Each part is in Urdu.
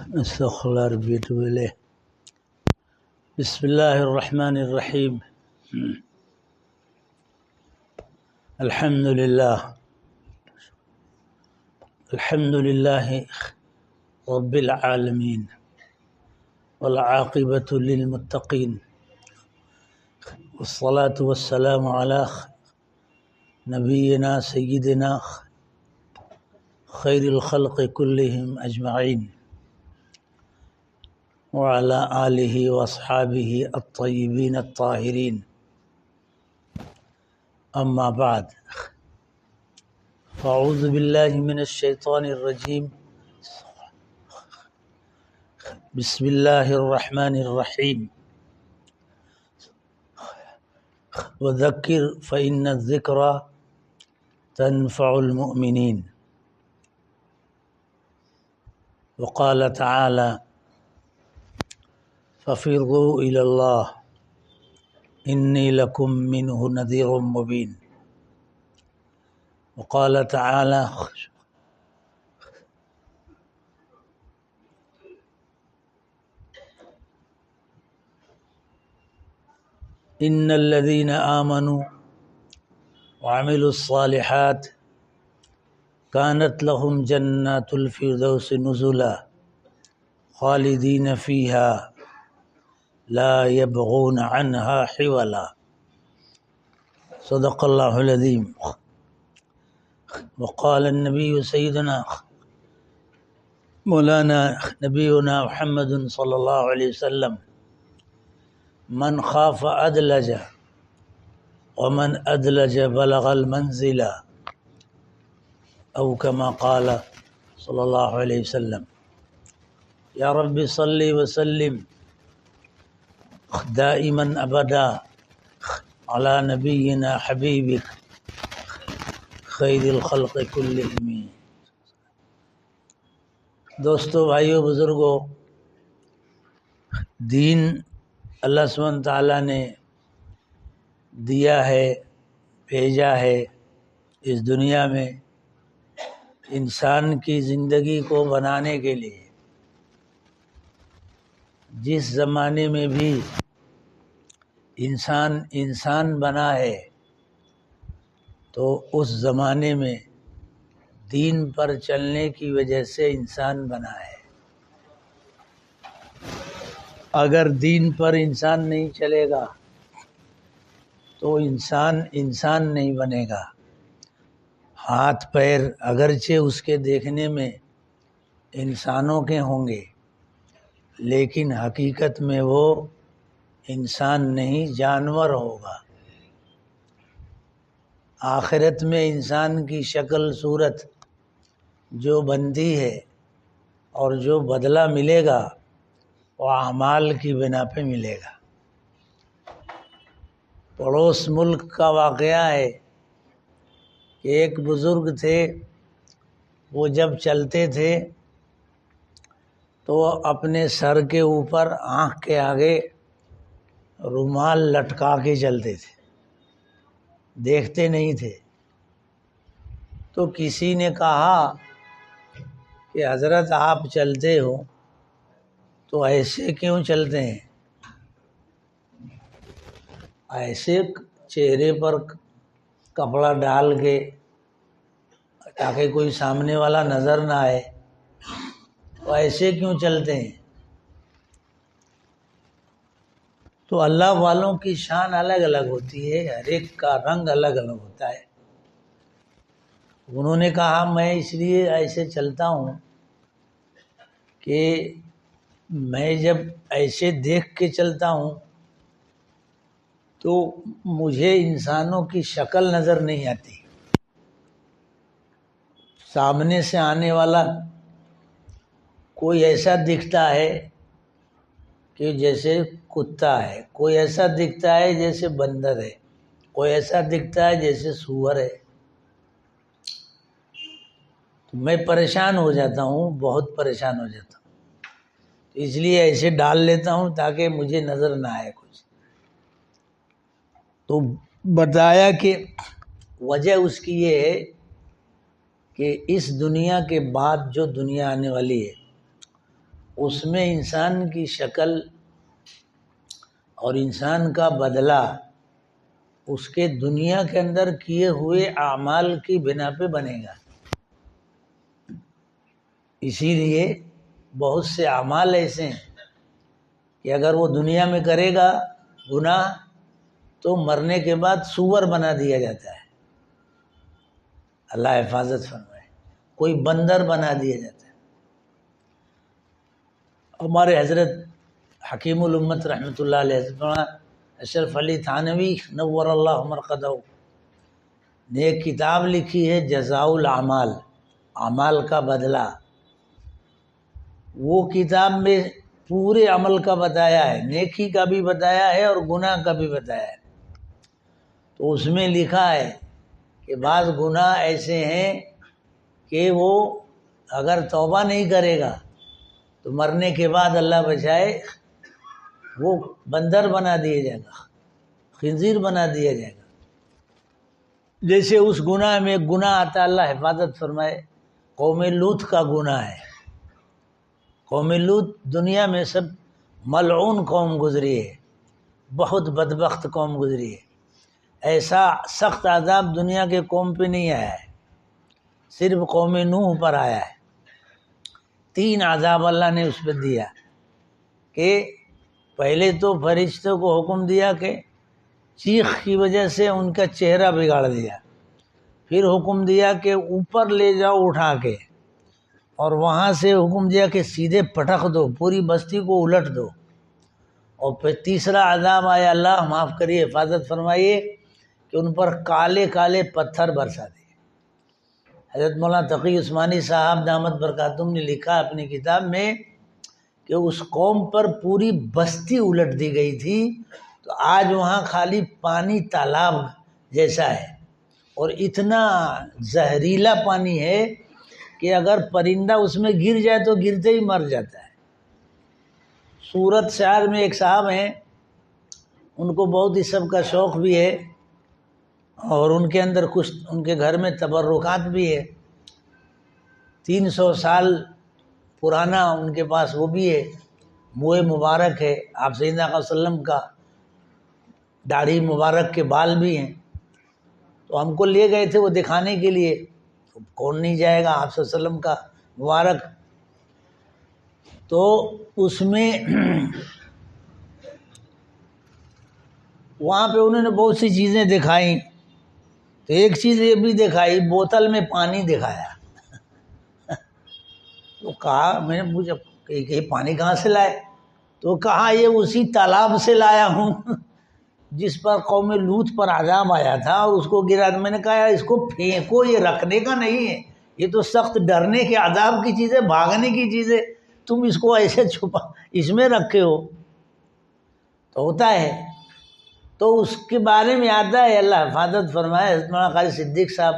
استغفر بالله. بسم الله الرحمن الرحيم. الحمد لله رب العالمين، والعاقبة للمتقين، والصلاة والسلام على نبينا سيدنا خير الخلق كلهم أجمعين، وعلى آله وأصحابه الطيبين الطاهرين. أما بعد، فأعوذ بالله من الشيطان الرجيم. بسم الله الرحمن الرحيم. وذكر فإن الذكرى تنفع المؤمنين. وقال تعالى: ففروا إلى الله إني لكم منه نذير مبين. وقال تعالى: إن الذين آمنوا وعملوا الصالحات كانت لهم جنات الفردوس نزلا خالدين فيها لا يبغون عنها حولا. صدق الله العظيم. وقال النبي سيدنا مولانا نبينا محمد صلی اللہ علیہ وسلم: من خاف أدلج، ومن أدلج بلغ المنزل، أو كما قال صلی اللہ علیہ وسلم. یا رب صل وسلم دائما ابدا على نبينا حبيبك خیر الخلق كلهم. دوستو، بھائیو، بزرگو، دین اللہ سبحانہ تعالیٰ نے دیا ہے، بھیجا ہے اس دنیا میں انسان کی زندگی کو بنانے کے لیے. جس زمانے میں بھی انسان بنا ہے تو اس زمانے میں دین پر چلنے کی وجہ سے انسان بنا ہے. اگر دین پر انسان نہیں چلے گا تو انسان نہیں بنے گا. ہاتھ پیر اگرچہ اس کے دیکھنے میں انسانوں کے ہوں گے، لیکن حقیقت میں وہ انسان نہیں، جانور ہوگا. آخرت میں انسان کی شکل صورت جو بنتی ہے اور جو بدلہ ملے گا وہ اعمال کی بنا پہ ملے گا. پڑوس ملک کا واقعہ ہے کہ ایک بزرگ تھے، وہ جب چلتے تھے تو اپنے سر کے اوپر آنکھ کے آگے رومال لٹکا کے چلتے تھے، دیکھتے نہیں تھے. تو کسی نے کہا کہ حضرت آپ چلتے ہو تو ایسے کیوں چلتے ہیں؟ ایسے چہرے پر کپڑا ڈال کے تاکہ کوئی سامنے والا نظر نہ آئے، تو ایسے کیوں چلتے ہیں؟ تو اللہ والوں کی شان الگ الگ ہوتی ہے، ہر ایک کا رنگ الگ الگ ہوتا ہے. انہوں نے کہا میں اس لیے ایسے چلتا ہوں کہ میں جب ایسے دیکھ کے چلتا ہوں تو مجھے انسانوں کی شکل نظر نہیں آتی. سامنے سے آنے والا کوئی ایسا دکھتا ہے کہ جیسے کتا ہے، کوئی ایسا دکھتا ہے جیسے بندر ہے، کوئی ایسا دکھتا ہے جیسے سور ہے. تو میں پریشان ہو جاتا ہوں، بہت پریشان ہو جاتا ہوں. اس لیے ایسے ڈال لیتا ہوں تاکہ مجھے نظر نہ آئے کچھ. تو بتایا کہ وجہ اس کی یہ ہے کہ اس دنیا کے بعد جو دنیا آنے والی ہے اس میں انسان کی شکل اور انسان کا بدلہ اس کے دنیا کے اندر کیے ہوئے اعمال کی بنا پہ بنے گا۔ اسی لیے بہت سے اعمال ایسے ہیں کہ اگر وہ دنیا میں کرے گا گناہ تو مرنے کے بعد سور بنا دیا جاتا ہے، اللہ حفاظت فرمائے، کوئی بندر بنا دیا جاتا ہے۔ ہمارے حضرت حکیم الامت رحمۃ اللہ علیہ حضرت اشرف علی تھانوی نور اللہ مرقدہ نے ایک کتاب لکھی ہے جزاء الاعمال، اعمال کا بدلہ۔ وہ کتاب میں پورے عمل کا بتایا ہے، نیکی کا بھی بتایا ہے اور گناہ کا بھی بتایا ہے۔ تو اس میں لکھا ہے کہ بعض گناہ ایسے ہیں کہ وہ اگر توبہ نہیں کرے گا تو مرنے کے بعد اللہ بچائے وہ بندر بنا دیا جائے گا، خنزیر بنا دیا جائے گا۔ جیسے اس گناہ میں گناہ آتا، اللہ حفاظت فرمائے، قوم لوط کا گناہ ہے۔ قوم لوط دنیا میں سب ملعون قوم گزری ہے، بہت بدبخت قوم گزری ہے۔ ایسا سخت عذاب دنیا کے قوم پہ نہیں آیا ہے، صرف قوم نوح پر آیا ہے۔ 3 عذاب اللہ نے اس پہ دیا کہ پہلے تو فرشتوں کو حکم دیا کہ چیخ کی وجہ سے ان کا چہرہ بگاڑ دیا، پھر حکم دیا کہ اوپر لے جاؤ اٹھا کے، اور وہاں سے حکم دیا کہ سیدھے پٹخ دو، پوری بستی کو الٹ دو، اور پھر تیسرا عذاب آیا، اللہ معاف کریے حفاظت فرمائیے، کہ ان پر کالے کالے پتھر برسا دیے۔ حضرت مولانا تقی عثمانی صاحب دامت برکاتہم نے لکھا اپنی کتاب میں کہ اس قوم پر پوری بستی الٹ دی گئی تھی، تو آج وہاں خالی پانی تالاب جیسا ہے، اور اتنا زہریلا پانی ہے کہ اگر پرندہ اس میں گر جائے تو گرتے ہی مر جاتا ہے۔ سورت شہر میں ایک صاحب ہیں، ان کو بہت اس سب کا شوق بھی ہے، اور ان کے اندر کچھ ان کے گھر میں تبرکات بھی ہے، 300 سال پرانا ان کے پاس وہ بھی ہے، منہ مبارک ہے، آپ سیدنا صلی اللہ علیہ وسلم کا داڑھی مبارک کے بال بھی ہیں۔ تو ہم کو لے گئے تھے وہ دکھانے کے لیے، کون نہیں جائے گا آپ صلی اللہ علیہ وسلم کا مبارک۔ تو اس میں وہاں پہ انہوں نے بہت سی چیزیں دکھائیں، تو ایک چیز یہ بھی دکھائی، بوتل میں پانی دکھایا۔ تو کہا، میں نے پوچھا کہ یہ پانی کہاں سے لائے؟ تو کہا یہ اسی تالاب سے لایا ہوں جس پر قوم لوط پر عذاب آیا تھا اور اس کو گرا۔ میں نے کہا اس کو پھینکو، یہ رکھنے کا نہیں ہے، یہ تو سخت ڈرنے کے عذاب کی چیز ہے، بھاگنے کی چیز ہے، تم اس کو ایسے چھپا اس میں رکھے ہو۔ تو ہوتا ہے، تو اس کے بارے میں آتا ہے، اللہ حفاظت فرمائے، حضرت مولانا قاری صدیق صاحب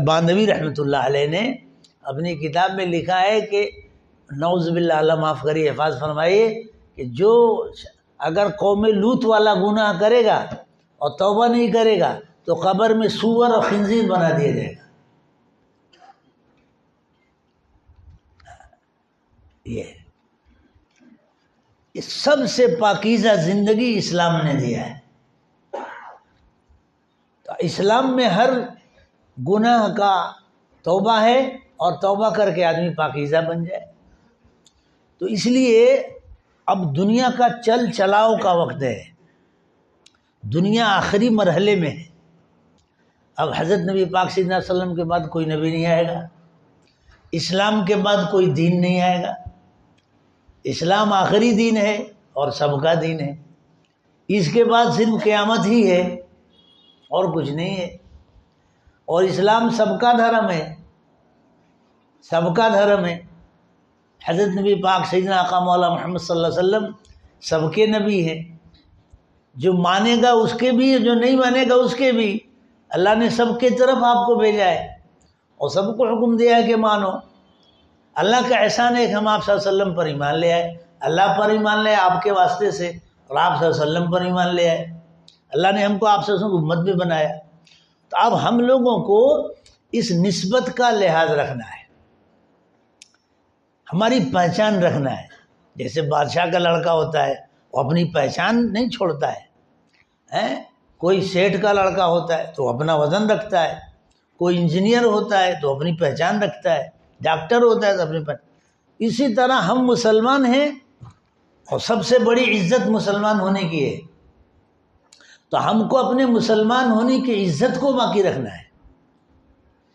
باندھوی رحمۃ اللہ علیہ نے اپنی کتاب میں لکھا ہے کہ نعوذ باللہ، اللہ معاف کریے حفاظت فرمائیے، کہ جو اگر قوم لوط والا گناہ کرے گا اور توبہ نہیں کرے گا تو قبر میں سور اور خنزیر بنا دیا جائے گا۔ یہ سب سے پاکیزہ زندگی اسلام نے دیا ہے۔ تو اسلام میں ہر گناہ کا توبہ ہے، اور توبہ کر کے آدمی پاکیزہ بن جائے۔ تو اس لیے اب دنیا کا چل چلاؤ کا وقت ہے، دنیا آخری مرحلے میں ہے۔ اب حضرت نبی پاک صلی اللہ علیہ وسلم کے بعد کوئی نبی نہیں آئے گا، اسلام کے بعد کوئی دین نہیں آئے گا۔ اسلام آخری دین ہے اور سب کا دین ہے، اس کے بعد صرف قیامت ہی ہے اور کچھ نہیں ہے۔ اور اسلام سب کا دھرم ہے، سب کا دھرم ہے۔ حضرت نبی پاک سیدنا آقا مولا محمد صلی اللہ علیہ وسلم سب کے نبی ہیں، جو مانے گا اس کے بھی، جو نہیں مانے گا اس کے بھی۔ اللہ نے سب کے طرف آپ کو بھیجا ہے اور سب کو حکم دیا ہے کہ مانو۔ اللہ کا احسان ہے کہ ہم آپ صلی اللہ علیہ وسلم پر ایمان لے آئے، اللہ پر ایمان لے آئے آپ کے واسطے سے، اور آپ صلی اللہ علیہ وسلم پر ایمان لے آئے۔ اللہ نے ہم کو آپ صلی اللہ علیہ وسلم امت بھی بنایا۔ تو اب ہم لوگوں کو اس نسبت کا لحاظ رکھنا ہے، ہماری پہچان رکھنا ہے. جیسے بادشاہ کا لڑکا ہوتا ہے وہ اپنی پہچان نہیں چھوڑتا ہے. کوئی سیٹھ کا لڑکا ہوتا ہے تو اپنا وزن رکھتا ہے، کوئی انجینئر ہوتا ہے تو اپنی پہچان رکھتا ہے، ڈاکٹر ہوتا ہے تو اپنی پہچان. اسی طرح ہم مسلمان ہیں اور سب سے بڑی عزت مسلمان ہونے کی ہے، تو ہم کو اپنے مسلمان ہونے کی عزت کو باقی رکھنا ہے،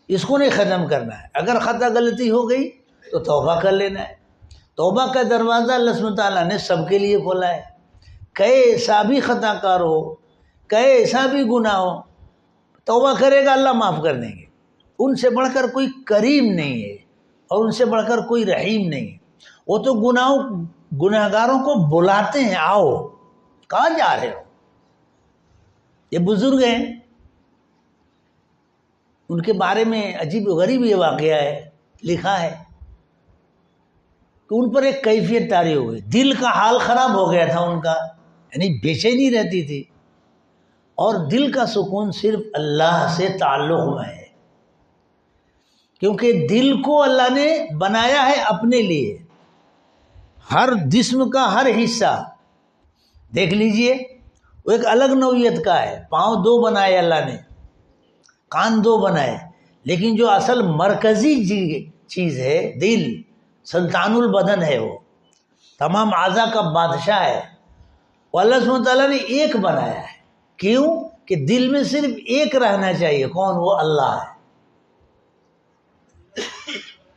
اس کو نہیں ختم کرنا ہے. اگر خطا غلطی ہو گئی تو توبہ کر لینا ہے. توبہ کا دروازہ اللہ سبحانہ تعالیٰ نے سب کے لیے کھولا ہے. کیسا بھی خطا کار ہو، کیسا بھی گناہ ہو، توبہ کرے گا اللہ معاف کر دیں گے. ان سے بڑھ کر کوئی کریم نہیں ہے اور ان سے بڑھ کر کوئی رحیم نہیں ہے. وہ تو گناہگاروں کو بلاتے ہیں، آؤ کہاں جا رہے ہو. یہ بزرگ ہیں، ان کے بارے میں عجیب و غریب یہ واقعہ ہے، لکھا ہے کہ ان پر ایک کیفیت طاری ہو گئی. دل کا حال خراب ہو گیا تھا ان کا، یعنی بے چینی رہتی تھی، اور دل کا سکون صرف اللہ سے تعلق میں ہے، کیونکہ دل کو اللہ نے بنایا ہے اپنے لیے. ہر جسم کا ہر حصہ دیکھ لیجئے وہ ایک الگ نوعیت کا ہے. پاؤں 2 بنائے اللہ نے، کان 2 بنائے، لیکن جو اصل مرکزی چیز ہے دل، سلطان البدن ہے، وہ تمام اعضاء کا بادشاہ ہے، وہ اللہ سبحانہ تعالیٰ نے ایک بنایا ہے. کیوں کہ دل میں صرف ایک رہنا چاہیے. کون؟ وہ اللہ ہے.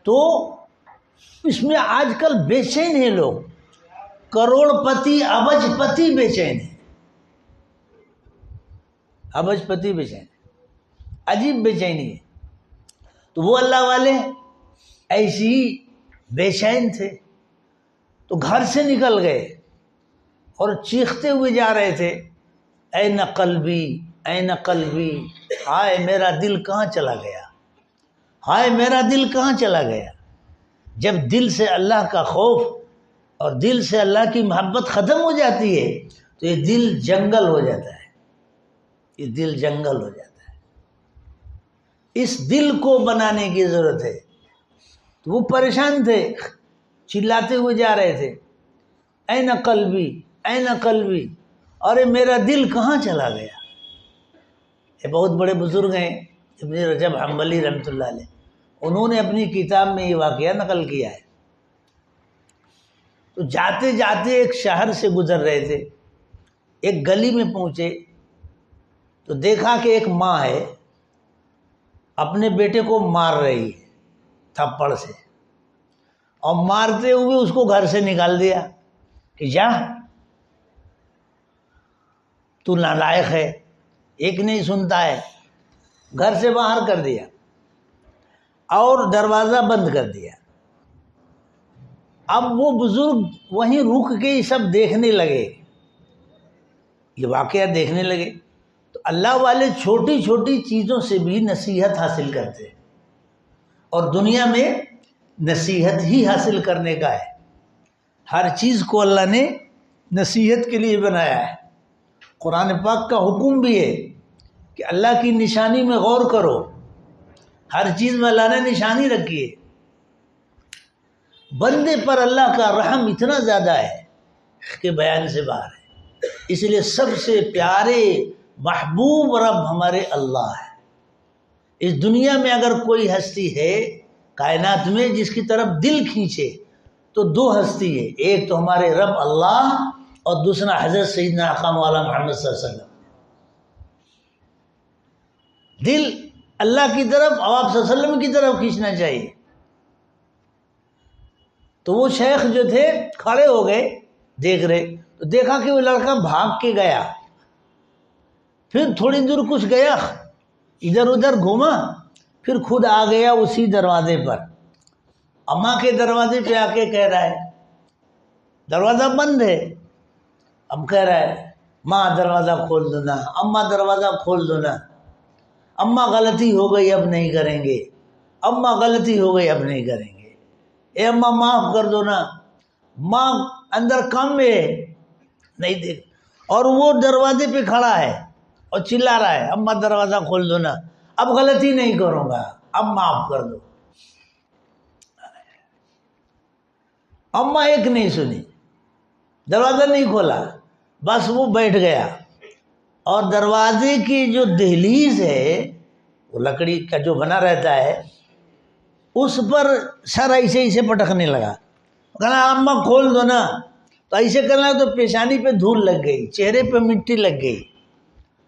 تو اس میں آج کل بے چین ہیں لوگ، کروڑ پتی ابج پتی بے چین ہے، ابج پتی بے چین، عجیب بے چینی ہے. تو وہ اللہ والے ایسی ہی بے چین تھے تو گھر سے نکل گئے اور چیختے ہوئے جا رہے تھے، این قلبی این قلبی، ہائے میرا دل کہاں چلا گیا، ہائے میرا دل کہاں چلا گیا. جب دل سے اللہ کا خوف اور دل سے اللہ کی محبت ختم ہو جاتی ہے تو یہ دل جنگل ہو جاتا ہے، یہ دل جنگل ہو جاتا ہے. اس دل کو بنانے کی ضرورت ہے. تو وہ پریشان تھے، چلاتے ہوئے جا رہے تھے، این قلبی این قلبی، ارے میرا دل کہاں چلا گیا. یہ بہت بڑے بزرگ ہیں ابن رجب حنبلی رحمۃ اللہ علیہ، انہوں نے اپنی کتاب میں یہ واقعہ نقل کیا ہے. تو جاتے جاتے ایک شہر سے گزر رہے تھے، ایک گلی میں پہنچے تو دیکھا کہ ایک ماں ہے اپنے بیٹے کو مار رہی ہے تھپڑ سے، اور مارتے ہوئے اس کو گھر سے نکال دیا کہ جا تو نالائق ہے، ایک نہیں سنتا ہے، گھر سے باہر کر دیا اور دروازہ بند کر دیا. اب وہ بزرگ وہیں رک کے یہ سب دیکھنے لگے، یہ واقعہ دیکھنے لگے. تو اللہ والے چھوٹی چھوٹی چیزوں سے بھی نصیحت حاصل کرتے ہیں، اور دنیا میں نصیحت ہی حاصل کرنے کا ہے. ہر چیز کو اللہ نے نصیحت کے لیے بنایا ہے. قرآن پاک کا حکم بھی ہے کہ اللہ کی نشانی میں غور کرو. ہر چیز میں اللہ نے نشانی رکھی ہے. بندے پر اللہ کا رحم اتنا زیادہ ہے کہ بیان سے باہر ہے. اس لیے سب سے پیارے محبوب رب ہمارے اللہ ہے. اس دنیا میں اگر کوئی ہستی ہے کائنات میں جس کی طرف دل کھینچے تو 2 ہستی ہے، ایک تو ہمارے رب اللہ اور دوسرا حضرت سیدنا آقا مولانا محمد صلی اللہ علیہ وسلم. دل اللہ کی طرف اور آپ صلی اللہ علیہ وسلم کی طرف کھینچنا چاہیے. تو وہ شیخ جو تھے کھڑے ہو گئے دیکھ رہے، تو دیکھا کہ وہ لڑکا بھاگ کے گیا، پھر تھوڑی دور کچھ گیا، ادھر ادھر گھوما، پھر خود آ گیا اسی دروازے پر. اماں کے دروازے پہ آ کے کہہ رہا ہے، دروازہ بند ہے. اب کہہ رہا ہے ماں دروازہ کھول دو نا، اماں دروازہ کھول دو نا، اماں غلطی ہو گئی اب نہیں کریں گے، اماں غلطی ہو گئی اب نہیں کریں گے، اے اماں معاف کر دو نا. ماں اندر کم ہے نہیں دیکھ، اور وہ دروازے پہ کھڑا ہے اور چلا رہا ہے اماں دروازہ کھول دو نا، اب غلطی نہیں کروں گا، اب معاف کر دو. اماں ایک نہیں سنی، دروازہ نہیں کھولا، بس وہ بیٹھ گیا، اور دروازے کی جو دہلیز ہے وہ لکڑی کا جو بنا رہتا ہے اس پر سر ایسے ایسے پٹکنے لگا، کہنا اماں کھول دو نا، تو ایسے کرنا تو پیشانی پہ دھول لگ گئی، چہرے پہ مٹی لگ گئی۔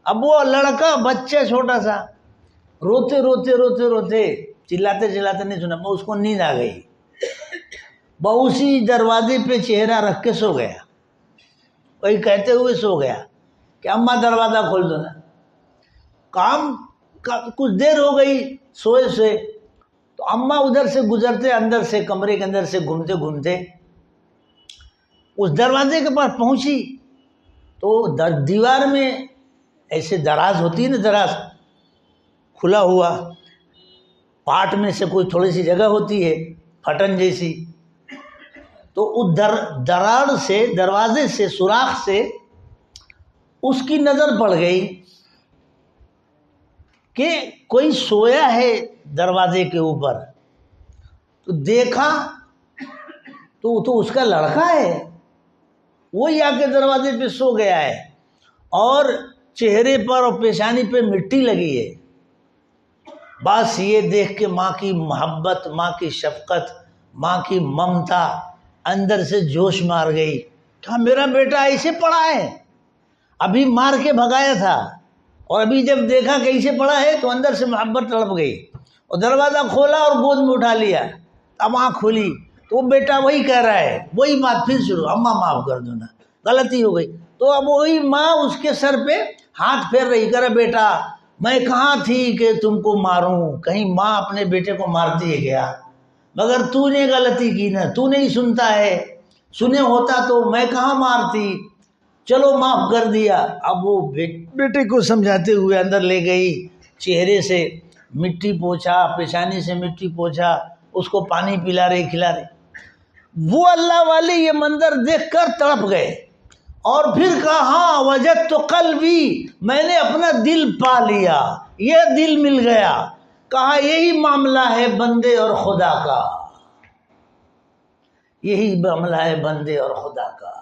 اب وہ لڑکا بچہ چھوٹا سا روتے روتے روتے روتے چلاتے چلاتے نہیں سنا، اس کو نیند آ گئی، وہ اسی دروازے پہ چہرہ رکھ کے سو گیا، وہی کہتے ہوئے سو گیا کہ اماں دروازہ کھول دو نا۔ کام کچھ دیر ہو گئی سوئے سوئے، تو اماں ادھر سے گزرتے اندر سے کمرے کے اندر سے گھومتے گھومتے اس دروازے کے پاس پہنچی، تو دیوار میں ایسے دراز ہوتی ہے نا، دراز کھلا ہوا، پاٹ میں سے کوئی تھوڑی سی جگہ ہوتی ہے پھٹن جیسی، تو اس دراڑ سے، دروازے سے، سوراخ سے اس کی نظر پڑ گئی کہ کوئی سویا ہے دروازے کے اوپر، تو دیکھا تو اس کا لڑکا ہے، وہی آ کے دروازے پہ سو گیا ہے، اور چہرے پر اور پیشانی پہ مٹی لگی ہے۔ بس یہ دیکھ کے ماں کی محبت، ماں کی شفقت، ماں کی ممتا اندر سے جوش مار گئی، کہا میرا بیٹا ایسے پڑا ہے، ابھی مار کے بھگایا تھا، اور ابھی جب دیکھا کہ ایسے پڑا ہے تو اندر سے محبت تڑپ گئی، اور دروازہ کھولا اور گود میں اٹھا لیا۔ اب آنکھ کھولی تو وہ بیٹا وہی کہہ رہا ہے، وہی بات پھر شروع، اماں معاف کر دو نا، غلطی ہو گئی۔ تو اب وہی ماں اس کے سر پہ ہاتھ پھیر رہی، کہہ رہا بیٹا میں کہاں تھی کہ تم کو ماروں، کہیں ماں اپنے بیٹے کو مارتی ہے کیا، مگر تو نے غلطی کی نا، تو نہیں سنتا ہے، سنے ہوتا تو میں کہاں مارتی، چلو معاف کر دیا۔ اب وہ بیٹے کو سمجھاتے ہوئے اندر لے گئی، چہرے سے مٹی پوچھا، پیشانی سے مٹی پوچھا، اس کو پانی پلا رہے، کھلا رہے۔ وہ اللہ والے یہ منظر دیکھ کر تڑپ گئے، اور پھر کہا ہاں وجدت قلبی، میں نے اپنا دل پا لیا، یہ دل مل گیا۔ کہا یہی معاملہ ہے بندے اور خدا کا، یہی معاملہ ہے بندے اور خدا کا،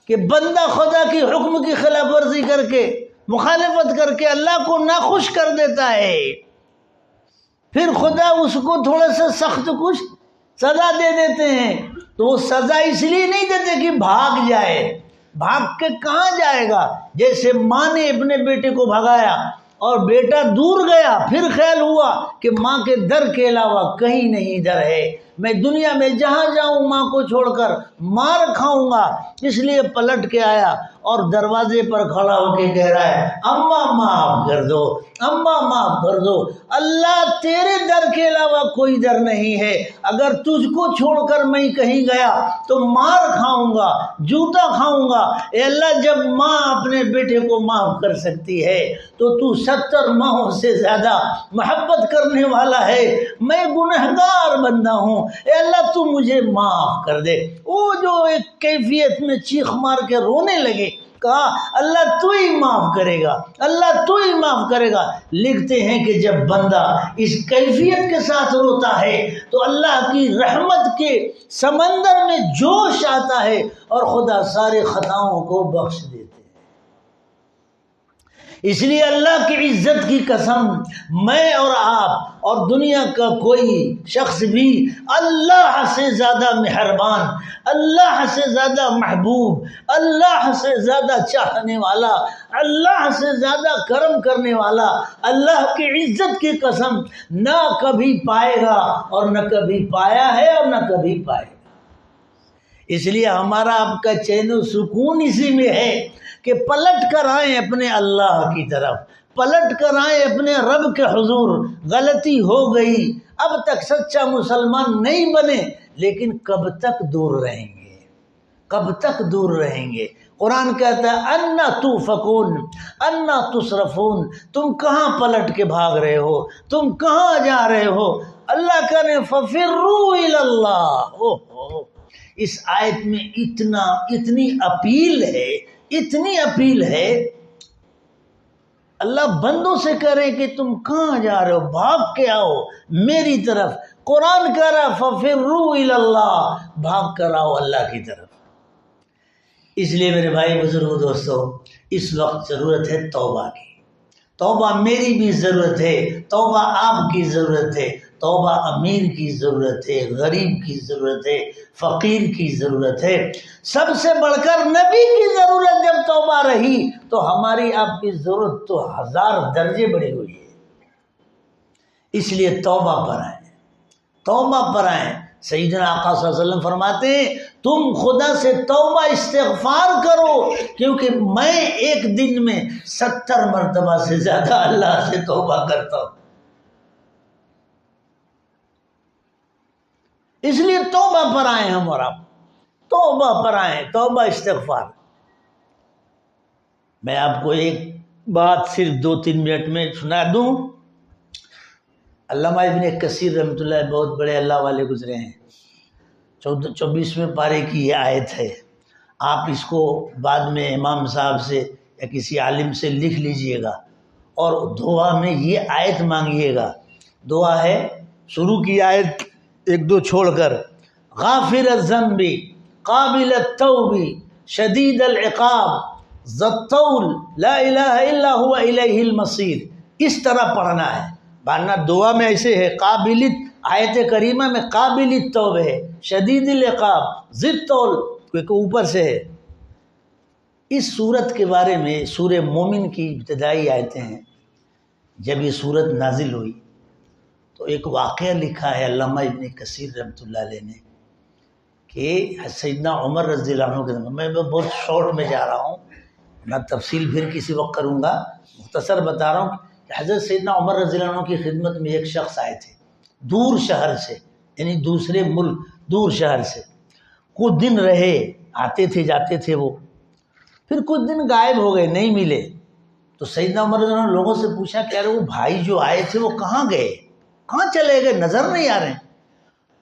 کہ بندہ خدا کی حکم کی خلاف ورزی کر کے، مخالفت کر کے اللہ کو ناخوش کر دیتا ہے، پھر خدا اس کو تھوڑا سا سخت کچھ سزا دے دیتے ہیں، تو وہ سزا اس لیے نہیں دیتے کہ بھاگ جائے، بھاگ کے کہاں جائے گا؟ جیسے ماں نے اپنے بیٹے کو بھگایا اور بیٹا دور گیا، پھر خیال ہوا کہ ماں کے در کے علاوہ کہیں نہیں در ہے، میں دنیا میں جہاں جاؤں ماں کو چھوڑ کر مار کھاؤں گا، اس لیے پلٹ کے آیا اور دروازے پر کھڑا ہو کے کہہ رہا ہے اماں معاف کر دو، اماں معاف کر دو، اللہ تیرے در کے علاوہ کوئی در نہیں ہے، اگر تجھ کو چھوڑ کر میں کہیں گیا تو مار کھاؤں گا، جوتا کھاؤں گا، اے اللہ جب ماں اپنے بیٹے کو معاف کر سکتی ہے تو 70 ماہوں سے زیادہ محبت کرنے والا ہے، میں گنہگار بندہ ہوں، اے اللہ تو مجھے معاف کر دے۔ وہ جو ایک کیفیت میں چیخ مار کے رونے لگے، کہا اللہ تو ہی معاف کرے گا، اللہ تو ہی معاف کرے گا۔ لکھتے ہیں کہ جب بندہ اس کیفیت کے ساتھ روتا ہے تو اللہ کی رحمت کے سمندر میں جوش آتا ہے اور خدا سارے خطاؤں کو بخش دیتے ہیں۔ اس لیے اللہ کی عزت کی قسم، میں اور آپ اور دنیا کا کوئی شخص بھی اللہ سے زیادہ مہربان، اللہ سے زیادہ محبوب، اللہ سے زیادہ چاہنے والا، اللہ سے زیادہ کرم کرنے والا اللہ کی عزت کی قسم نہ کبھی پائے گا، اور نہ کبھی پایا ہے اور نہ کبھی پائے گا۔ اس لیے ہمارا آپ کا چین و سکون اسی میں ہے کہ پلٹ کر آئیں اپنے اللہ کی طرف، پلٹ کر آئیں اپنے رب کے حضور۔ غلطی ہو گئی، اب تک سچا مسلمان نہیں بنے، لیکن کب تک دور رہیں گے، کب تک دور رہیں گے؟ قرآن کہتا ہے انا توفکون، انا تصرفون، تم کہاں پلٹ کے بھاگ رہے ہو، تم کہاں جا رہے ہو؟ اللہ کہنے ففروا الی اللہ۔ اس آیت میں اتنی اپیل ہے، اتنی اپیل ہے۔ اللہ بندوں سے کہہ رہے کہ تم کہاں جا رہے ہو، بھاگ کے آؤ میری طرف۔ قرآن کہہ رہا فَفِرُّوا إِلَى اللَّهِ، بھاگ کر آؤ اللہ کی طرف۔ اس لیے میرے بھائی بزرگوں دوستو، اس وقت ضرورت ہے توبہ کی۔ توبہ میری بھی ضرورت ہے، توبہ آپ کی ضرورت ہے، توبہ امیر کی ضرورت ہے، غریب کی ضرورت ہے، فقیر کی ضرورت ہے، سب سے بڑھ کر نبی کی ضرورت۔ جب توبہ رہی تو ہماری آپ کی ضرورت تو 1000 درجے بڑھی ہوئی ہے۔ اس لیے توبہ پر آئیں، توبہ پر آئیں۔ سیدنا آقا صلی اللہ علیہ وسلم فرماتے ہیں تم خدا سے توبہ استغفار کرو، کیونکہ میں ایک دن میں 70 مرتبہ سے زیادہ اللہ سے توبہ کرتا ہوں۔ اس لیے توبہ پر آئیں ہم اور آپ، توبہ پر آئیں، توبہ استغفار۔ میں آپ کو ایک بات صرف 2-3 منٹ میں سنا دوں۔ علامہ ابن کثیر رحمۃ اللہ بہت بڑے اللہ والے گزرے ہیں، 24ویں پارے کی یہ آیت ہے۔ آپ اس کو بعد میں امام صاحب سے یا کسی عالم سے لکھ لیجئے گا اور دعا میں یہ آیت مانگیے گا۔ دعا ہے، شروع کی آیت 1-2 چھوڑ کر، غافر الذنب قابل التوب شدید العقاب ذی الطول لا الہ الا هو الیہ المصیر۔ اس طرح پڑھنا ہے، ورنہ دعا میں ایسے ہے، قابل، آیت کریمہ میں قابل التوب ہے، شدید العقاب، ذی الطول کیونکہ اوپر سے ہے۔ اس صورت کے بارے میں سورہ مومن کی ابتدائی آیتیں ہیں۔ جب یہ صورت نازل ہوئی تو ایک واقعہ لکھا ہے علامہ ابن کثیر رحمۃ اللہ علیہ نے کہ سیدنا عمر رضی اللہ عنہ کے زمانے میں بہت شارٹ میں جا رہا ہوں، نہ تفصیل پھر کسی وقت کروں گا، مختصر بتا رہا ہوں کہ حضرت سیدنا عمر رضی اللہ عنہ کی خدمت میں ایک شخص آئے تھے دور شہر سے، یعنی دوسرے ملک، دور شہر سے۔ کچھ دن رہے، آتے تھے جاتے تھے وہ، پھر کچھ دن غائب ہو گئے، نہیں ملے۔ تو سیدنا عمر رضی اللہ عنہ نے لوگوں سے پوچھا کہ وہ بھائی جو آئے تھے وہ کہاں گئے، کہاں چلے گئے، نظر نہیں آ رہے ہیں۔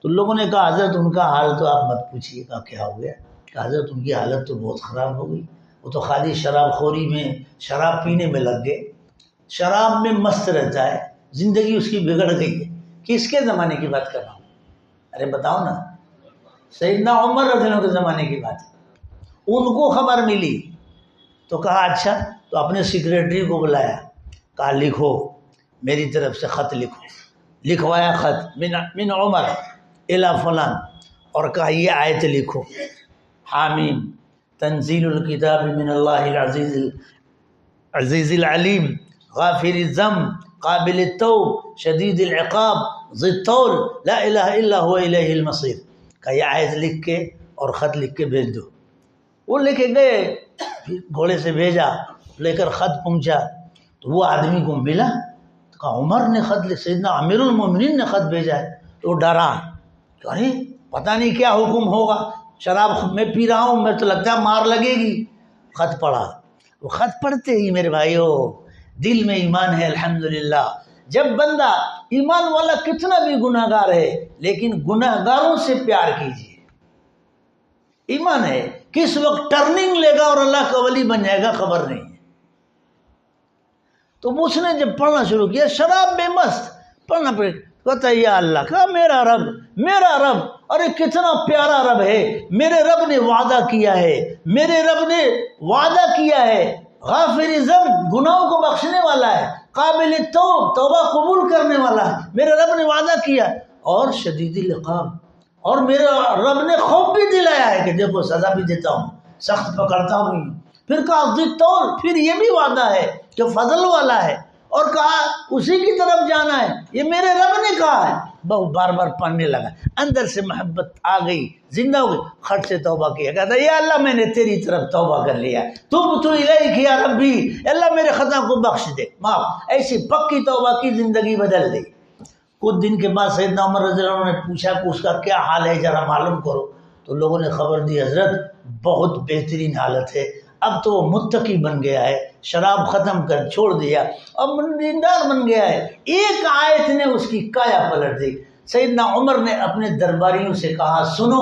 تو لوگوں نے کہا حضرت ان کا حال تو آپ مت پوچھیے، کہا کیا ہو گیا؟ کہ حضرت ان کی حالت تو بہت خراب ہو گئی، وہ تو خالی شراب خوری میں، شراب پینے میں لگ گئے، شراب میں مست رہتا ہے، زندگی اس کی بگڑ گئی ہے۔ کس کے زمانے کی بات کر رہا ہوں؟ ارے بتاؤ نا، سیدنا عمر رضی اللہ عنہ کے زمانے کی بات ہے۔ ان کو خبر ملی تو کہا اچھا، تو اپنے سیکریٹری کو بلایا، کہا لکھو میری طرف سے خط لکھو۔ لکھوایا خط من عمر الی فلان، اور کہا یہ آیت لکھو، حامیم تنزیل الکتاب من اللہ العزیز العلیم غافر الذنب قابل التوب شدید العقاب ذی الطول لا الہ الا هو الیہ المصیر۔ کہ یہ آیت لکھ کے اور خط لکھ کے بھیج دو۔ وہ لے کے گئے، پھر گھوڑے سے بھیجا، لے کر خط پہنچا تو وہ آدمی کو ملا، تو کہا عمر نے خط لکھ، سیدنا امیر المومنین نے خط بھیجا ہے۔ تو وہ ڈرا، ارے پتہ نہیں کیا حکم ہوگا، شراب میں پی رہا ہوں، میں تو لگتا ہے مار لگے گی۔ خط پڑھا، وہ خط پڑھتے ہی میرے بھائیو دل میں ایمان ہے الحمدللہ۔ جب بندہ ایمان والا کتنا بھی گناہ گار ہے لیکن گناہ گاروں سے پیار کیجیے، ایمان ہے، کس وقت ٹرننگ لے گا اور اللہ کا ولی بن جائے گا خبر نہیں ہے۔ تو اس نے جب پڑھنا شروع کیا، شراب بے مست پڑھنا پڑے، کہتا ہے یا اللہ، کہا میرا رب، میرا رب، ارے کتنا پیارا رب ہے، میرے رب نے وعدہ کیا ہے، میرے رب نے وعدہ کیا ہے، غافر ذنب گناہوں کو بخشنے والا ہے، قابل توب توبہ قبول کرنے والا ہے، میرے رب نے وعدہ کیا، اور شدید العقاب، اور میرے رب نے خوف بھی دلایا ہے کہ دیکھو سزا بھی دیتا ہوں، سخت پکڑتا ہوں۔ پھر کہا ذی الطول، پھر یہ بھی وعدہ ہے کہ فضل والا ہے، اور کہا اسی کی طرف جانا ہے، یہ میرے رب نے کہا ہے۔ بہت بار بار پڑھنے لگا، اندر سے محبت آ گئی، زندہ ہو گئی، خط سے توبہ کیا، کہتا یا اللہ میں نے تیری طرف توبہ کر لیا، تب تو الیک یا ربی، اللہ میرے خطا کو بخش دے، معاف۔ ایسی پکی توبہ کی، زندگی بدل دی۔ کچھ دن کے بعد سیدنا عمر رضی اللہ عنہ نے پوچھا کہ اس کا کیا حال ہے، ذرا معلوم کرو۔ تو لوگوں نے خبر دی حضرت بہت بہترین حالت ہے، اب تو وہ متقی بن گیا ہے، شراب ختم کر چھوڑ دیا، اب دیندار بن گیا ہے۔ ایک آیت نے اس کی کایا پلٹ دی۔ سیدنا عمر نے اپنے درباریوں سے کہا سنو،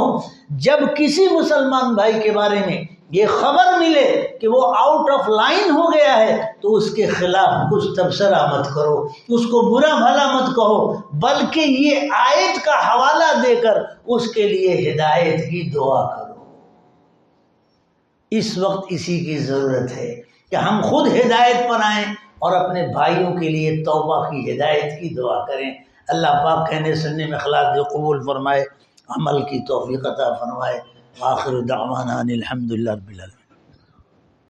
جب کسی مسلمان بھائی کے بارے میں یہ خبر ملے کہ وہ آؤٹ آف لائن ہو گیا ہے تو اس کے خلاف کچھ تبصرہ مت کرو، اس کو برا بھلا مت کہو، بلکہ یہ آیت کا حوالہ دے کر اس کے لیے ہدایت کی دعا کرو۔ اس وقت اسی کی ضرورت ہے کہ ہم خود ہدایت پر آئیں اور اپنے بھائیوں کے لیے توبہ کی ہدایت کی دعا کریں۔ اللہ پاک کہنے سننے میں اخلاص دے قبول فرمائے، عمل کی توفیق عطا فرمائے۔ آخر دعوانا ان الحمدللہ رب العالمین۔